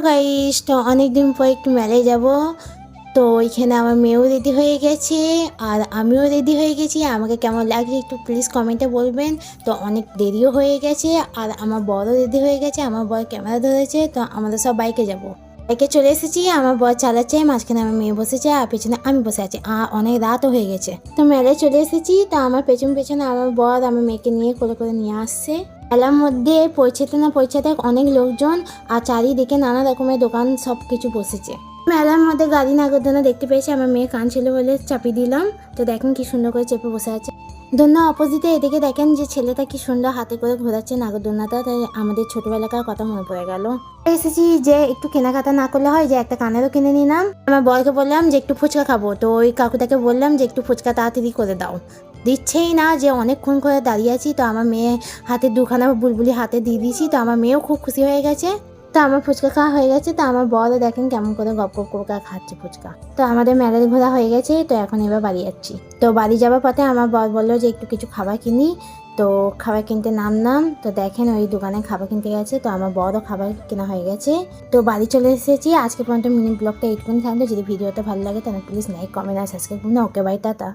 Guys, তো অনেকদিন পর একটু মেলায় যাব। তো ওইখানে আমার মেয়েও রেডি হয়ে গেছে আর আমিও রেডি হয়ে গেছি। আমাকে কেমন লাগছে একটু প্লিজ কমেন্টে বলবেন। তো অনেক দেরিও হয়ে গেছে আর আমার বড়ও রেডি হয়ে গেছে, আমার বর ক্যামেরা ধরেছে। তো আমাদের সব বাইকে যাব, বাইকে চলে এসেছি। আমার বর চালাচ্ছে, মাঝখানে আমার মেয়ে বসেছে আর পেছনে আমি বসে আছি। আর অনেক রাতও হয়ে গেছে, তো মেলায় চলে এসেছি। তো আমার পেছন পেছনে আমার বর আমার মেয়েকে নিয়ে করে করে নিয়ে আসছে। মেলার মধ্যে পৌঁছাতে না পৌঁছাতে অনেক লোকজন আর চারিদিকে নানা রকমের দোকান সব কিছু বসেছে। মেলার মধ্যে গাড়ি নাগরদোলনা দেখতে পেয়েছি, আমার মেয়ে কাঁদছিল বলে চাপিয়ে দিলাম। তো দেখেন কি সুন্দর করে চেপে বসে আছে। দোলনা অপোজিটে এদিকে দেখেন যে ছেলেটা কি সুন্দর হাতে করে ঘোরাচ্ছে নাগরদোলনাটা। তাই আমাদের ছোটবেলাকার কথা মনে পড়ে গেল। এসেছি যে একটু কেনাকাটা না করলে হয়, যে একটা কানেরও কিনে নিলাম। আমার বরকে বললাম যে একটু ফুচকা খাবো, তো ওই কাকুটাকে বললাম যে একটু ফুচকা তাড়াতাড়ি করে দাও। দিচ্ছেই না, যে অনেকক্ষণ করে দাঁড়িয়ে আছি। তো আমার মেয়ে হাতে দুখানা বুলবুলি হাতে দিয়ে দিয়েছি। তো আমার মেয়েও খুব খুশি হয়ে গেছে। তো আমার ফুচকা খাওয়া হয়ে গেছে। তো আমার বড় দেখেন কেমন করে গপ গপ করে খাচ্ছে ফুচকা। তো আমাদের মেলার ঘোরা হয়ে গেছে। তো এখন এবার বাড়ি যাচ্ছি। তো বাড়ি যাওয়ার পথে আমার বর বললো যে একটু কিছু খাবার কিনি। তো খাবার কিনতে নামলাম। তো দেখেন ওই দোকানে খাবার কিনতে গেছে। তো আমার বড় খাবার কেনা হয়ে গেছে। তো বাড়ি চলে এসেছি। আজকে পর্যন্ত মিনি ব্লগটা এইটুকুনি থাকলো। যদি ভিডিওটা ভালো লাগে তাহলে প্লিজ লাইক কমেন্ট আর সাবস্ক্রাইব করুন। Okay bye, tata.